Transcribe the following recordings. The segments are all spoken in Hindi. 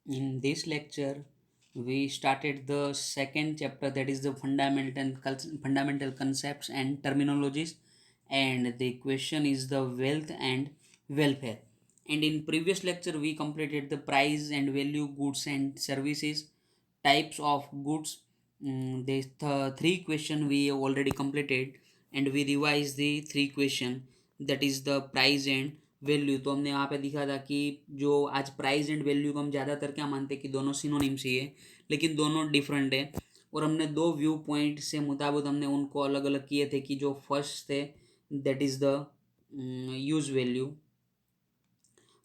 In this lecture, we started the second chapter, that is the fundamental concepts and terminologies, and the question is the wealth and welfare. And in previous lecture, we completed the price and value goods and services, types of goods. The three question we already completed, and we revised the three question, that is the price and value. तो हमने यहाँ पे दिखा था कि जो आज प्राइस एंड वैल्यू को हम ज़्यादातर क्या मानते हैं कि दोनों सिनोनिम्स ही है, लेकिन दोनों डिफरेंट है. और हमने दो व्यू पॉइंट से मुताबिक हमने उनको अलग अलग किए थे कि जो फर्स्ट थे that is the use value.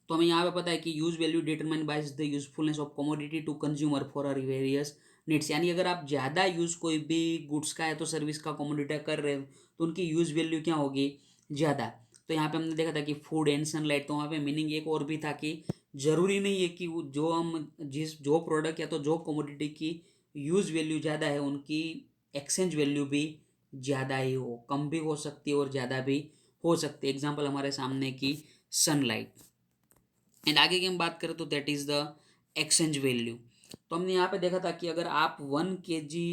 तो हमें यहाँ पे पता है कि use value determine by the usefulness of commodity to consumer for our various needs. यानी अगर आप ज़्यादा यूज़ कोई भी गुड्स का है तो सर्विस का कमोडिटी कर रहे हो तो उनकी यूज वैल्यू क्या होगी, ज़्यादा. तो यहाँ पे हमने देखा था कि फूड एंड सनलाइट. तो वहाँ पे मीनिंग एक और भी था कि ज़रूरी नहीं है कि जो हम जिस जो प्रोडक्ट या तो जो कमोडिटी की यूज वैल्यू ज़्यादा है उनकी एक्सचेंज वैल्यू भी ज़्यादा ही हो, कम भी हो सकती है और ज़्यादा भी हो सकती है. एग्जाम्पल हमारे सामने की सनलाइट. एंड आगे की हम बात करें तो that is the exchange value. तो हमने यहाँ पे देखा था कि अगर आप 1 kg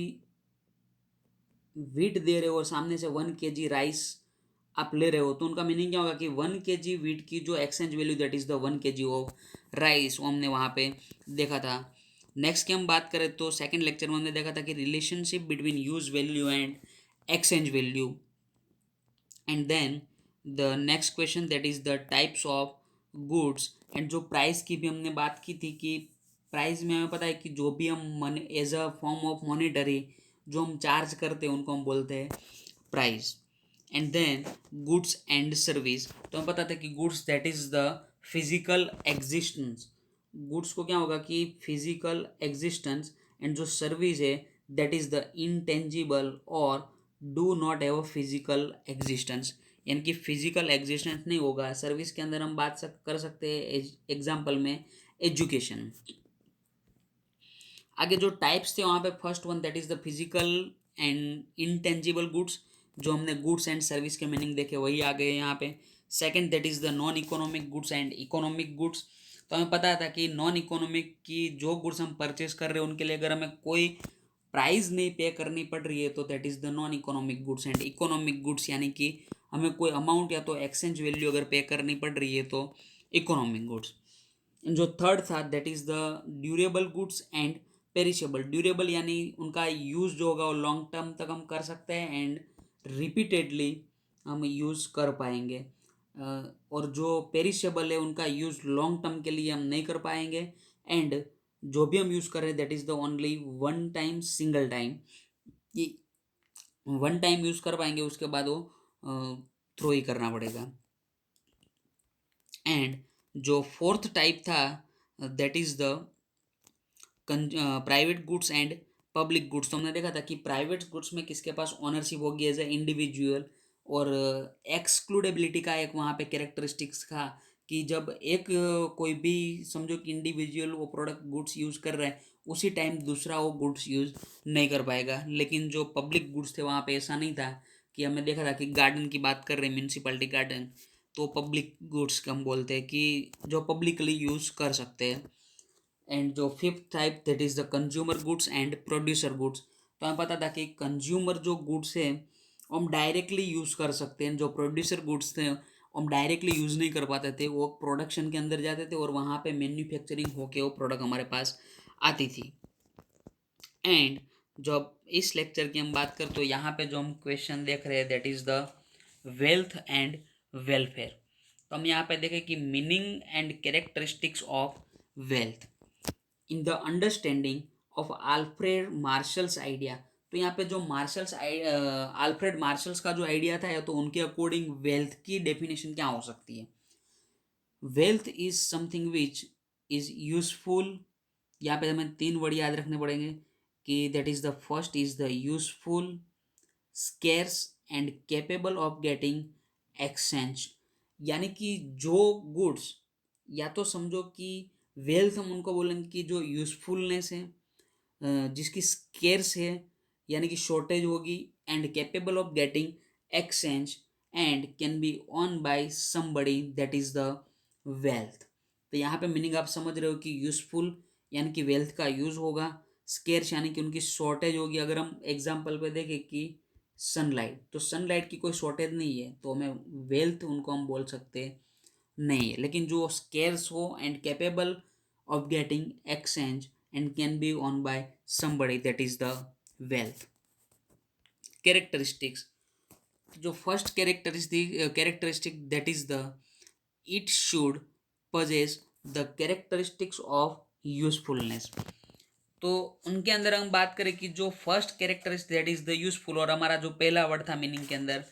वीट दे रहे हो और सामने से 1 kg राइस आप ले रहे हो तो उनका मीनिंग क्या होगा कि 1 kg वीट की जो exchange value that is the 1 kg of rice, वो हमने वहाँ पे देखा था. नेक्स्ट की हम बात करें तो सेकेंड लेक्चर में हमने देखा था कि relationship between use value and exchange value. And then the next question that is the types of goods. And जो प्राइस की भी हमने बात की थी कि प्राइस में हमें पता है कि जो भी हम money as a form of monetary जो हम चार्ज करते हैं उनको हम बोलते हैं price. And then goods and service. तो हमें पता था कि goods that is the physical existence. Goods को क्या होगा कि फिजिकल एग्जिस्टेंस. एंड जो सर्विस है दैट इज़ द इनटेंजिबल और do not have a physical existence. यानी कि फिजिकल एग्जिस्टेंस नहीं होगा. सर्विस के अंदर हम कर सकते हैं एग्जाम्पल में एजुकेशन. आगे जो टाइप्स थे वहाँ पे first one that is the physical and intangible goods. जो हमने गुड्स एंड सर्विस के मीनिंग देखे वही आ गए यहाँ पे. Second that is the non economic goods and economic goods. तो हमें पता था कि नॉन इकोनॉमिक की जो गुड्स हम परचेस कर रहे हैं उनके लिए अगर हमें कोई प्राइस नहीं पे करनी पड़ रही है तो that is the non economic goods. And economic goods यानी कि हमें कोई अमाउंट या तो एक्सचेंज वैल्यू अगर पे करनी पड़ रही है तो इकोनॉमिक गुड्स. जो थर्ड था that is the durable goods and perishable. Durable यानी उनका यूज़ जो होगा वो लॉन्ग टर्म तक हम कर सकते हैं एंड रिपीटेडली हम यूज़ कर पाएंगे. और जो पेरिशेबल है उनका यूज़ लॉन्ग टर्म के लिए हम नहीं कर पाएंगे. एंड जो भी हम यूज़ कर रहे हैं that is the only one time single time. ये वन टाइम यूज़ कर पाएंगे उसके बाद वो थ्रो ही करना पड़ेगा. एंड जो फोर्थ टाइप था that is the private goods and public goods. तो हमने देखा था कि प्राइवेट गुड्स में किसके पास ओनरशिप होगी एज ए इंडिविजुअल. और एक्सक्लूडेबिलिटी का एक वहाँ पे कैरेक्टरिस्टिक्स था कि जब एक कोई भी समझो कि इंडिविजुअल वो प्रोडक्ट गुड्स यूज़ कर रहा है उसी टाइम दूसरा वो गुड्स यूज़ नहीं कर पाएगा. लेकिन जो पब्लिक गुड्स थे वहाँ पे ऐसा नहीं था. कि हमने देखा था कि गार्डन की बात कर रहे हैं म्यूनसिपैलिटी गार्डन तो पब्लिक गुड्स हम बोलते हैं कि जो पब्लिकली यूज़ कर सकते हैं. एंड जो fifth type that is the consumer goods and producer goods. तो हमें पता था कि कंज्यूमर जो गुड्स है वो हम डायरेक्टली यूज़ कर सकते हैं. जो प्रोड्यूसर गुड्स थे वो हम डायरेक्टली यूज़ नहीं कर पाते थे. वो प्रोडक्शन के अंदर जाते थे और वहाँ पे मैन्युफैक्चरिंग होके वो प्रोडक्ट हमारे पास आती थी. एंड जब इस लेक्चर की हम बात करें तो यहाँ पे जो हम क्वेश्चन देख रहे हैं that is the wealth and welfare. तो हम यहाँ पे देखें कि meaning and characteristics of wealth in the understanding of Alfred marshals idea. तो यहाँ पे जो आल्फ्रेड मार्शल्स का जो आइडिया था या तो उनके अकॉर्डिंग वेल्थ की डेफिनेशन क्या हो सकती है. Wealth is something which is useful. यहाँ पे हमें तीन वर्ड याद रखने पड़ेंगे कि that is the first is the useful, scarce and capable of getting exchange. यानी कि जो गुड्स या तो समझो कि वेल्थ हम उनको बोलेंगे कि जो यूजफुलनेस है, जिसकी स्केर्स है यानी कि शॉर्टेज होगी. And capable of getting exchange and can be on by somebody that is the wealth. तो यहाँ पे मीनिंग आप समझ रहे हो कि यूजफुल यानी कि वेल्थ का यूज़ होगा, स्केर्स यानी कि उनकी शॉर्टेज होगी। अगर हम एग्जाम्पल पे देखें कि सनलाइट, तो सनलाइट की कोई शॉर्टेज नहीं है, तो हमें वेल्थ उनको हम बोल सकते नहीं है। लेकिन जो स्केर्स हो and capable of getting exchange and can be own by somebody, that is the wealth. Characteristics, जो first characteristic that is the it should possess the characteristics of usefulness. तो उनके अंदर हम बात करें कि जो first characteristic that is the useful, और हमारा जो पहला वर्ड था मीनिंग के अंदर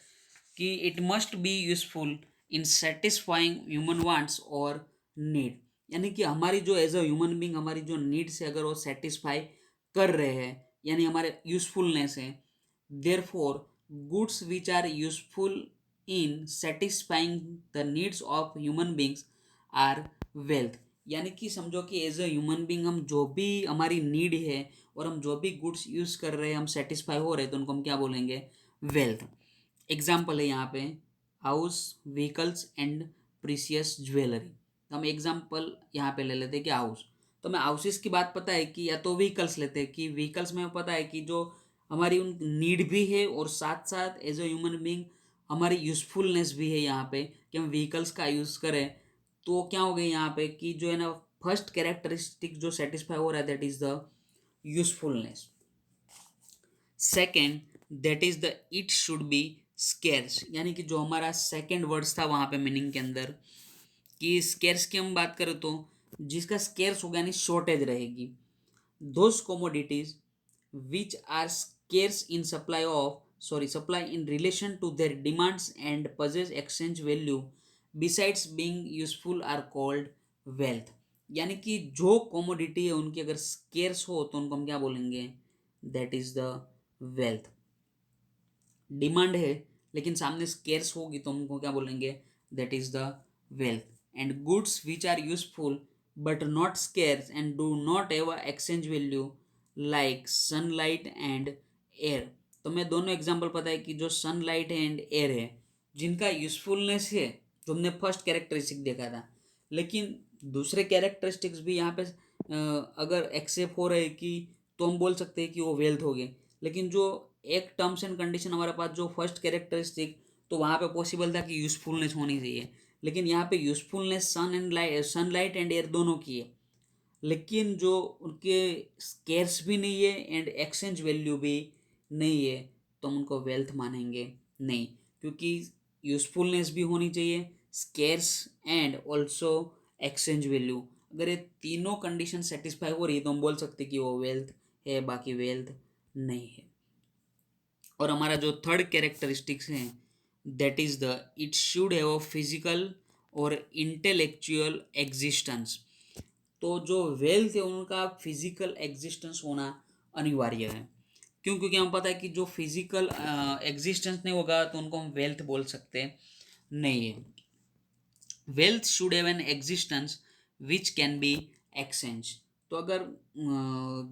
कि it must be useful in satisfying human wants और नीड, यानी कि हमारी जो एज अ ह्यूमन बींग हमारी जो नीड्स है अगर वो सेटिस्फाई कर रहे हैं, यानी हमारे यूजफुलनेस है, therefore goods which are useful in satisfying the needs of human beings are wealth. यानी कि समझो कि एज अ ह्यूमन बींग हम जो भी हमारी नीड है और हम जो भी गुड्स यूज़ कर रहे हैं, हम सेटिस्फाई हो रहे हैं, तो उनको हम क्या बोलेंगे, वेल्थ। एग्जाम्पल है यहाँ पे house, vehicles and precious jewellery. तो हम एग्जाम्पल यहाँ पे ले लेते हैं कि हाउस, तो हमें हाउसेस की बात पता है कि, या तो व्हीकल्स लेते हैं कि व्हीकल्स में पता है कि जो हमारी उन नीड भी है और साथ साथ एज अ ह्यूमन बींग हमारी यूजफुलनेस भी है यहाँ पे कि हम व्हीकल्स का यूज़ करें। तो क्या हो गया यहाँ पे कि जो है ना फर्स्ट कैरेक्टरिस्टिक जो सेटिस्फाई हो रहा है that is the usefulness. Second that is the it should be scarce, यानी कि जो हमारा सेकेंड वर्ड्स था वहाँ पे मीनिंग के अंदर कि स्केर्स की हम बात करें तो जिसका स्केर्स होगा यानी शॉर्टेज रहेगी, those commodities which are scarce in supply in relation to their demands and possess exchange value besides being useful are called wealth। यानी कि जो commodity है उनकी अगर scarce हो तो उनको हम क्या बोलेंगे, that is the wealth। Demand है लेकिन सामने स्केर्स होगी तो हमको क्या बोलेंगे, that is the wealth. And goods which are useful but not scarce and do not have exchange value like sunlight and air. तो मैं दोनों एग्जांपल पता है कि जो सनलाइट एंड एयर है जिनका यूजफुलनेस है, जो हमने फर्स्ट कैरेक्टरिस्टिक देखा था, लेकिन दूसरे कैरेक्टरिस्टिक्स भी यहाँ पे अगर एक्सेप्ट हो रहे कि तो हम बोल सकते हैं कि वो वेल्थ हो गए। लेकिन जो एक टर्म्स एंड कंडीशन हमारे पास जो फर्स्ट कैरेक्टरिस्टिक, तो वहाँ पे पॉसिबल था कि यूजफुलनेस होनी चाहिए, लेकिन यहाँ पे यूजफुलनेस सनलाइट एंड एयर दोनों की है, लेकिन जो उनके स्केर्स भी नहीं है एंड एक्सचेंज वैल्यू भी नहीं है, तो हम उनको वेल्थ मानेंगे नहीं, क्योंकि यूजफुलनेस भी होनी चाहिए, scarce and also exchange value, अगर ये तीनों कंडीशन सेटिस्फाई हो रही है तो हम बोल सकते हैं कि वो वेल्थ है, बाकी वेल्थ नहीं है। और हमारा जो थर्ड कैरेक्टरिस्टिक्स है that is the it should have a physical और इंटेलेक्चुअल एग्जिस्टेंस। तो जो वेल्थ है उनका फिजिकल एग्जिस्टेंस होना अनिवार्य है। क्यों? क्योंकि हम पता है कि जो फिजिकल एग्जिस्टेंस नहीं होगा तो उनको हम वेल्थ बोल सकते नहीं है। Wealth should have an existence which can be exchange. तो अगर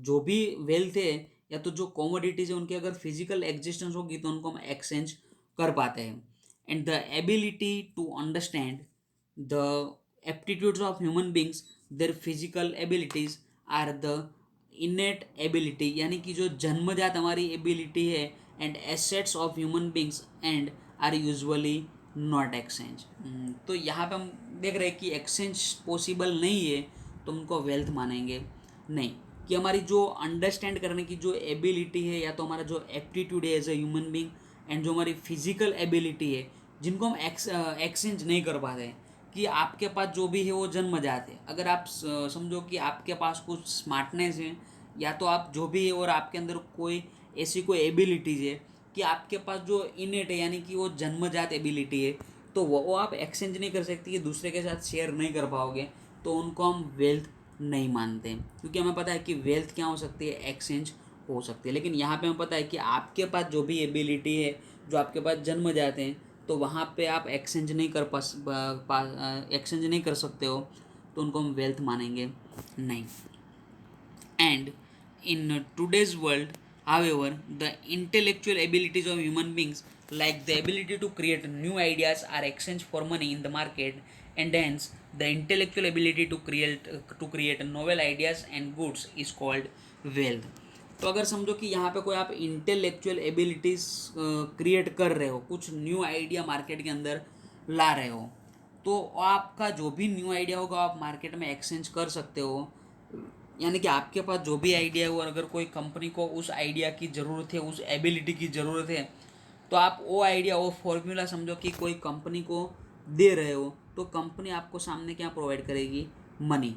जो भी वेल्थ है या तो जो कॉमोडिटीज है उनकी अगर फिजिकल एग्जिस्टेंस होगी तो उनको हम एक्सचेंज कर पाते हैं। And the ability to understand the aptitudes of human beings their physical abilities are the innate ability, यानी कि जो जन्मजात हमारी एबिलिटी है and assets of human beings and are usually not exchange. तो यहाँ पे हम देख रहे हैं कि एक्सचेंज पॉसिबल नहीं है तो उनको वेल्थ मानेंगे नहीं, कि हमारी जो अंडरस्टैंड करने की जो एबिलिटी है या तो हमारा जो एप्टीट्यूड है as a human being and जो हमारी फिजिकल एबिलिटी है जिनको हम एक्सचेंज नहीं कर पाते हैं, कि आपके पास जो भी है वो जन्मजात है। अगर आप समझो कि आपके पास कुछ स्मार्टनेस है या तो आप जो भी है और आपके अंदर कोई ऐसी कोई एबिलिटीज है कि आपके पास जो इनेट है यानी कि वो जन्मजात एबिलिटी है, तो वो आप एक्सचेंज नहीं कर सकते, कि दूसरे के साथ शेयर नहीं कर पाओगे, तो उनको हम वेल्थ नहीं मानते, क्योंकि हमें पता है कि वेल्थ क्या हो सकती है, एक्सचेंज हो सकती है। लेकिन यहाँ पे हमें पता है कि आपके पास जो भी एबिलिटी है जो आपके पास जन्म जाते हैं तो वहाँ पे आप एक्सचेंज नहीं कर एक्सचेंज नहीं कर सकते हो, तो उनको हम वेल्थ मानेंगे नहीं। And in today's world, however, the intellectual abilities of human beings, like the ability to create new ideas, are exchanged for money in the market, and hence the intellectual ability to create novel ideas and goods is called wealth. तो अगर समझो कि यहाँ पे कोई आप इंटेलेक्चुअल एबिलिटीज क्रिएट कर रहे हो, कुछ न्यू आइडिया मार्केट के अंदर ला रहे हो, तो आपका जो भी न्यू आइडिया होगा आप मार्केट में एक्सचेंज कर सकते हो। यानी कि आपके पास जो भी आइडिया है, और अगर कोई कंपनी को उस आइडिया की ज़रूरत है, उस एबिलिटी की ज़रूरत है, तो आप वो आइडिया, वो फॉर्मूला समझो कि कोई कंपनी को दे रहे हो, तो कंपनी आपको सामने क्या प्रोवाइड करेगी? मनी।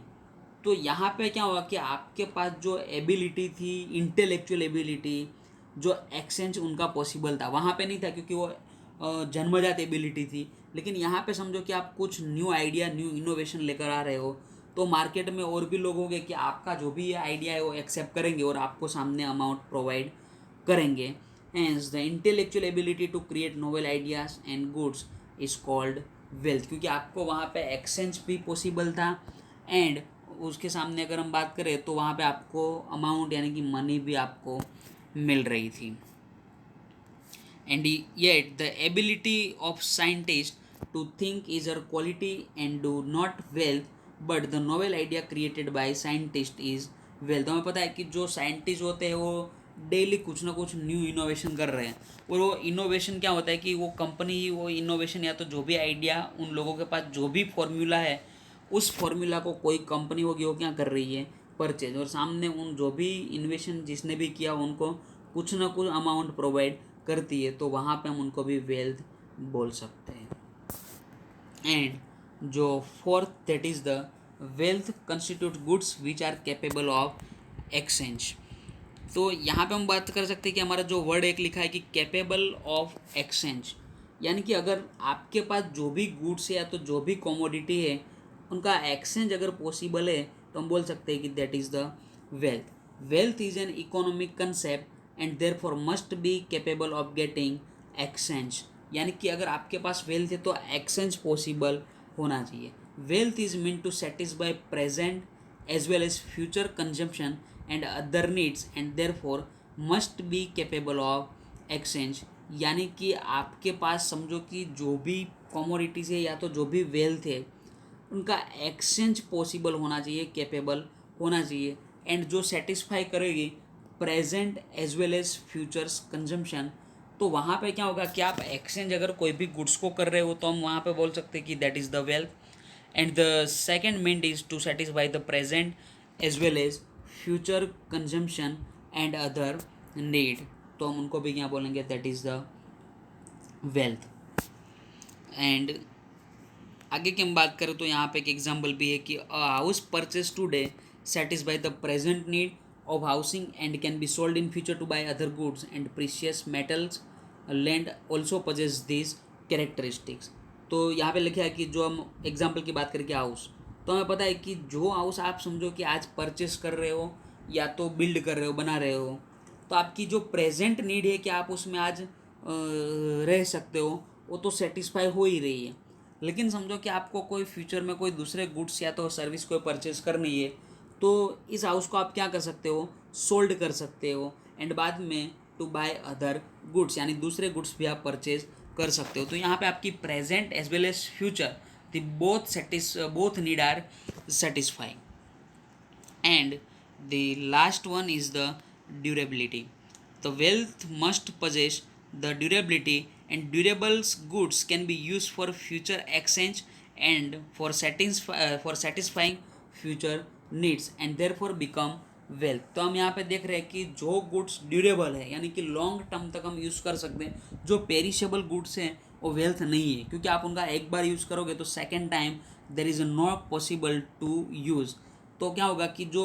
तो यहाँ पे क्या हुआ कि आपके पास जो एबिलिटी थी, इंटेलेक्चुअल एबिलिटी, जो एक्सचेंज उनका पॉसिबल था, वहाँ पे नहीं था क्योंकि वो जन्मजात एबिलिटी थी। लेकिन यहाँ पे समझो कि आप कुछ न्यू आइडिया, न्यू इनोवेशन लेकर आ रहे हो, तो मार्केट में और भी लोग होंगे कि आपका जो भी आइडिया है वो एक्सेप्ट करेंगे और आपको सामने अमाउंट प्रोवाइड करेंगे। Hence, the intellectual ability to create novel ideas and goods is called wealth, क्योंकि आपको वहाँ पे एक्सचेंज भी पॉसिबल था, एंड उसके सामने अगर हम बात करें तो वहाँ पे आपको अमाउंट यानी कि मनी भी आपको मिल रही थी। And yet the ability of scientists to think is a quality and do not wealth, but the novel idea created by scientist is wealth। हमें पता है कि जो साइंटिस्ट होते हैं वो डेली कुछ ना कुछ न्यू इनोवेशन कर रहे हैं, और वो इनोवेशन क्या होता है कि वो कंपनी ही वो इनोवेशन या तो जो भी आइडिया उन लोगों के पास जो भी फॉर्मूला है, उस फॉर्मूला को कोई कंपनी होगी वो क्या कर रही है? परचेज। और सामने उन जो भी इन्वेशन जिसने भी किया उनको कुछ ना कुछ अमाउंट प्रोवाइड करती है, तो वहाँ पे हम उनको भी वेल्थ बोल सकते हैं। एंड जो fourth, that is the wealth constitute goods which are capable of exchange. तो यहाँ पे हम बात कर सकते हैं कि हमारा जो वर्ड एक लिखा है कि कैपेबल ऑफ एक्सचेंज, यानी कि अगर आपके पास जो भी गुड्स है या तो जो भी कमोडिटी है उनका एक्सचेंज अगर पॉसिबल है, तो हम बोल सकते हैं कि that is the wealth. Wealth is an economic concept and therefore must be capable of getting exchange. यानी कि अगर आपके पास वेल्थ है तो एक्सचेंज पॉसिबल होना चाहिए। Wealth is mean to satisfy present as well as future consumption and other needs and therefore must be capable of exchange। यानी कि आपके पास समझो कि जो भी कमोडिटीज़ है या तो जो भी वेल्थ है उनका एक्सचेंज पॉसिबल होना चाहिए, कैपेबल होना चाहिए, एंड जो सेटिस्फाई करेगी present as well as futures consumption. तो वहाँ पे क्या होगा कि आप एक्सचेंज अगर कोई भी गुड्स को कर रहे हो तो हम वहाँ पे बोल सकते हैं कि that is the wealth. And the second meant is to satisfy the present as well as future consumption and other need। तो हम उनको भी क्या बोलेंगे? That is the wealth. And आगे की हम बात करें तो यहाँ पे एक एग्जांपल भी है कि house purchase today satisfy the present need of housing and can be sold in future to buy other goods and precious metals। land also possess these characteristics। तो यहाँ पे लिखा है कि जो हम एग्जांपल की बात करें कि हाउस, तो हमें पता है कि जो हाउस आप समझो कि आज परचेस कर रहे हो या तो बिल्ड कर रहे हो, बना रहे हो, तो आपकी जो प्रेजेंट नीड है कि आप उसमें आज रह सकते हो, वो तो सेटिस्फाई हो ही रही है। लेकिन समझो कि आपको कोई फ्यूचर में कोई दूसरे गुड्स या तो सर्विस को परचेज करनी है, तो इस हाउस को आप क्या कर सकते हो? सोल्ड कर सकते हो, एंड बाद में टू बाय अदर गुड्स, यानी दूसरे गुड्स भी आप परचेज कर सकते हो। तो यहाँ पे आपकी present as well as future the both need are satisfying. And the last one is the durability। The wealth must possess the durability, and durable goods can be used for future exchange and for satisfying future needs and therefore become wealth. तो हम यहाँ पे देख रहे हैं कि जो गुड्स ड्यूरेबल है यानी कि लॉन्ग टर्म तक हम यूज़ कर सकते हैं, जो पेरिशेबल गुड्स हैं वो वेल्थ नहीं है, क्योंकि आप उनका एक बार यूज़ करोगे तो second time there is not possible to use. तो क्या होगा कि जो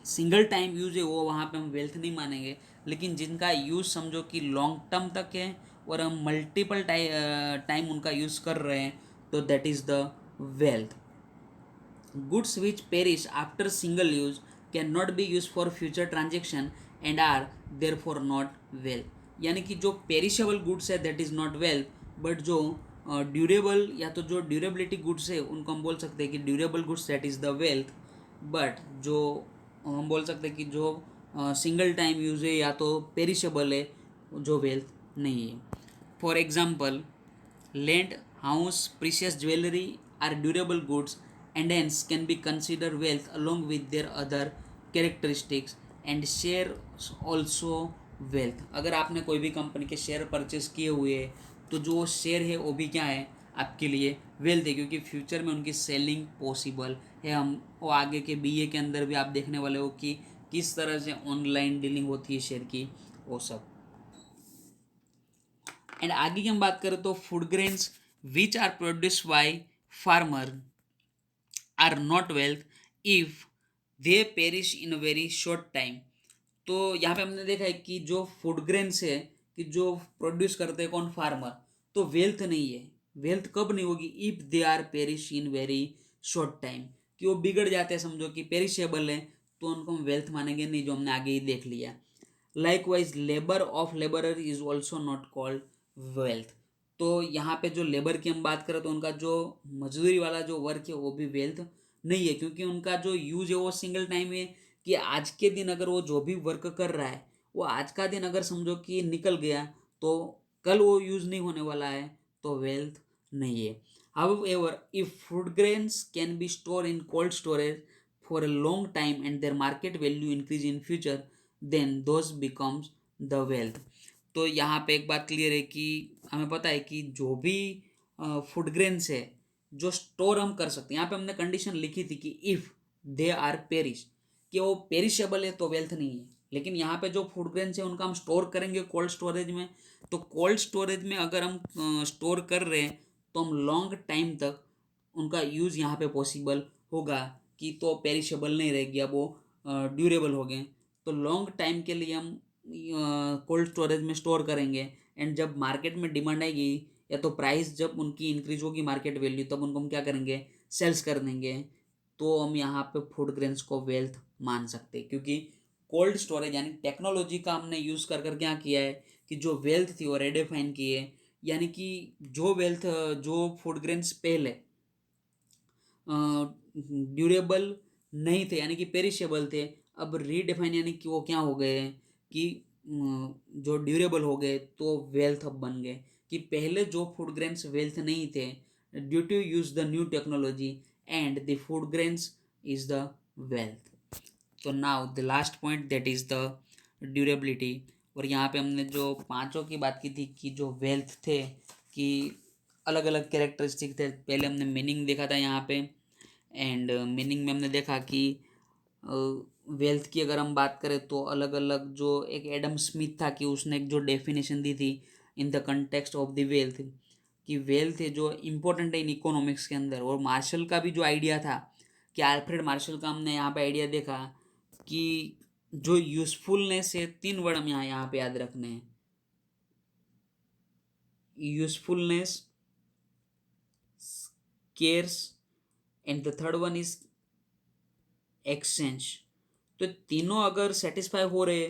सिंगल टाइम यूज़ है वो वहाँ पे हम वेल्थ नहीं मानेंगे, लेकिन जिनका यूज़ समझो कि लॉन्ग टर्म तक है और हम मल्टीपल टाइम उनका यूज़ कर रहे हैं, तो that is the wealth. Goods which perish after single use cannot be used for future transaction and are therefore not wealth। यानी कि जो पेरिशेबल गुड्स है that is not wealth, but जो ड्यूरेबल या तो जो ड्यूरेबिलिटी गुड्स है उनको हम बोल सकते हैं कि durable goods that is the wealth. But जो हम बोल सकते हैं कि जो सिंगल टाइम यूज है या तो पेरिशेबल है, जो वेल्थ नहीं है। For example, land, house, precious jewellery are durable goods and hence can be considered wealth along with their other characteristics, and shares also wealth. अगर आपने कोई भी कंपनी के शेयर परचेस किए हुए हैं तो जो शेयर है वो भी क्या है आपके लिए वेल्थ है, क्योंकि फ्यूचर में उनकी सेलिंग पॉसिबल है। हम वो आगे के बीए के अंदर भी आप देखने वाले हो कि किस तरह से ऑनलाइन डीलिंग होती है शेयर की, वो सब। एंड आगे की हम बात करें तो food grains which are produce by farmer are not wealth if they perish in a very short time. तो यहाँ पे हमने देखा है कि जो फूड ग्रेन्स है कि जो प्रोड्यूस करते हैं कौन, फार्मर, तो वेल्थ नहीं है। वेल्थ कब नहीं होगी, if they are perish in very short time, कि वो बिगड़ जाते हैं, समझो कि पेरिशेबल है, तो उनको हम वेल्थ मानेंगे नहीं, जो हमने आगे ही देख लिया। Likewise labour of labourer is also not called wealth. तो यहाँ पे जो लेबर की हम बात करें तो उनका जो मजदूरी वाला जो वर्क है वो भी वेल्थ नहीं है, क्योंकि उनका जो यूज है वो सिंगल टाइम है, कि आज के दिन अगर वो जो भी वर्क कर रहा है वो आज का दिन अगर समझो कि निकल गया तो कल वो यूज नहीं होने वाला है, तो वेल्थ नहीं है। However, if food grains can be stored in cold storage for a long time and their market value increase in future, then those becomes the wealth। तो यहाँ पे एक बात क्लियर है कि हमें पता है कि जो भी फूड ग्रेन्स है जो स्टोर हम कर सकते हैं, यहाँ पे हमने कंडीशन लिखी थी कि इफ़ दे आर पेरिश, कि वो पेरिशेबल है तो वेल्थ नहीं है। लेकिन यहाँ पे जो फूड ग्रेन्स है उनका हम स्टोर करेंगे कोल्ड स्टोरेज में, तो कोल्ड स्टोरेज में अगर हम स्टोर कर रहे हैं तो हम लॉन्ग टाइम तक उनका यूज़ यहाँ पे पॉसिबल होगा, कि तो पेरिशेबल नहीं रहेगी, अब वो ड्यूरेबल हो गए। तो लॉन्ग टाइम के लिए हम कोल्ड स्टोरेज में स्टोर करेंगे, एंड जब मार्केट में डिमांड आएगी या तो प्राइस जब उनकी इंक्रीज होगी मार्केट वैल्यू, तब उनको हम क्या करेंगे, सेल्स कर देंगे। तो हम यहाँ पे फूड ग्रेन्स को वेल्थ मान सकते हैं, क्योंकि कोल्ड स्टोरेज यानी टेक्नोलॉजी का हमने यूज़ कर कर क्या किया है कि जो वेल्थ थी वो रेडिफाइन की है। यानी कि जो वेल्थ, जो फूड ग्रेन्स पहले ड्यूरेबल नहीं थे यानी कि पेरिशेबल थे, अब रीडिफाइन यानी कि वो क्या हो गए हैं कि जो ड्यूरेबल हो गए, तो वेल्थ अब बन गए। कि पहले जो फूड ग्रेन्स वेल्थ नहीं थे, due to use the new technology and the food grains is the wealth. तो now the last point that is the durability. और यहाँ पे हमने जो पांचों की बात की थी कि जो वेल्थ थे कि अलग अलग कैरेक्टरिस्टिक थे, पहले हमने मीनिंग देखा था यहाँ पे। एंड मीनिंग में हमने देखा कि वेल्थ की अगर हम बात करें तो अलग अलग, जो एक एडम स्मिथ था कि उसने एक जो डेफिनेशन दी थी in the context of the wealth, कि वेल्थ है जो इम्पोर्टेंट है इन इकोनॉमिक्स के अंदर। और मार्शल का भी जो आइडिया था कि अल्फ्रेड मार्शल का हमने यहाँ पे आइडिया देखा कि जो यूजफुलनेस है, तीन वर्ड हम यहाँ पे याद रखने हैं, usefulness, cares, and the third one is exchange. तो तीनों अगर सेटिस्फाई हो रहे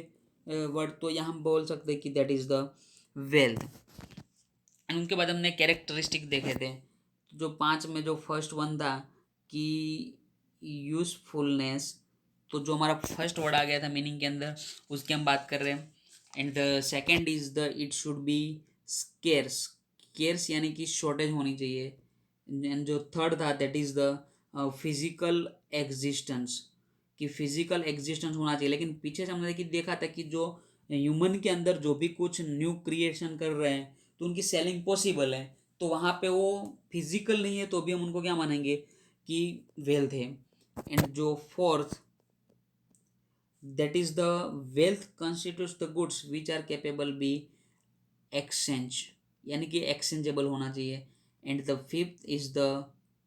वर्ड, तो यहाँ हम बोल सकते हैं कि that is the wealth. And उनके बाद हमने कैरेक्टरिस्टिक देखे थे, जो पांच में जो फर्स्ट वन था कि यूजफुलनेस, तो जो हमारा फर्स्ट वर्ड आ गया था मीनिंग के अंदर उसकी हम बात कर रहे हैं। And the second is the it should be scarce, scarce यानी कि शॉर्टेज होनी चाहिए। एंड जो थर्ड था that is the physical existence, कि फिजिकल एग्जिस्टेंस होना चाहिए। लेकिन पीछे से हमने देखा था कि जो ह्यूमन के अंदर जो भी कुछ न्यू क्रिएशन कर रहे हैं तो उनकी सेलिंग पॉसिबल है, तो वहाँ पे वो फिजिकल नहीं है तो भी हम उनको क्या मानेंगे कि वेल्थ है। एंड जो fourth that is the wealth constitutes the goods which are capable be exchange, यानी कि एक्सचेंजेबल होना चाहिए। And the fifth is the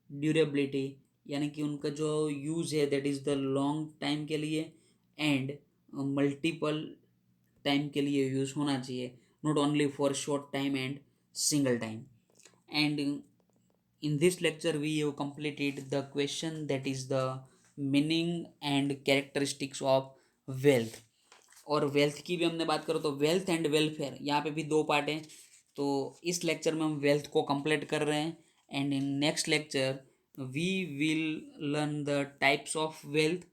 durability, यानी कि उनका जो यूज़ है that is the long time के लिए एंड मल्टीपल टाइम के लिए यूज़ होना चाहिए, not only for short time and single time. And in this lecture we have completed the question that is the meaning and characteristics of wealth। और वेल्थ की भी हमने बात करो तो वेल्थ एंड वेलफेयर, यहाँ पे भी दो पार्ट हैं। तो इस लेक्चर में हम वेल्थ को कंप्लीट कर रहे हैं, and in next lecture we will learn the types of wealth.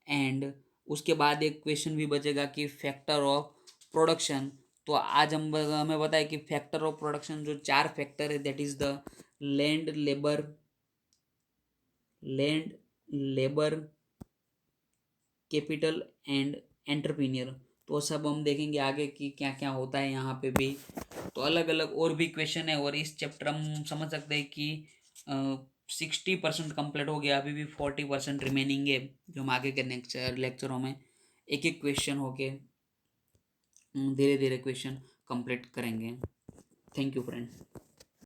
And उसके बाद एक क्वेश्चन भी बचेगा कि फैक्टर ऑफ प्रोडक्शन। तो आज हम हमें बताया कि फैक्टर ऑफ प्रोडक्शन जो चार फैक्टर है that is the land, labour, land, labour, capital and entrepreneur. तो सब हम देखेंगे आगे कि क्या क्या होता है यहाँ पे भी। तो अलग अलग और भी क्वेश्चन है, और इस चैप्टर हम समझ सकते हैं कि 60% कंप्लीट हो गया, अभी भी 40% रिमेनिंग है, जो हम आगे के नेक्स्ट लेक्चरों में एक एक क्वेश्चन होके धीरे धीरे क्वेश्चन कंप्लीट करेंगे। Thank you friend.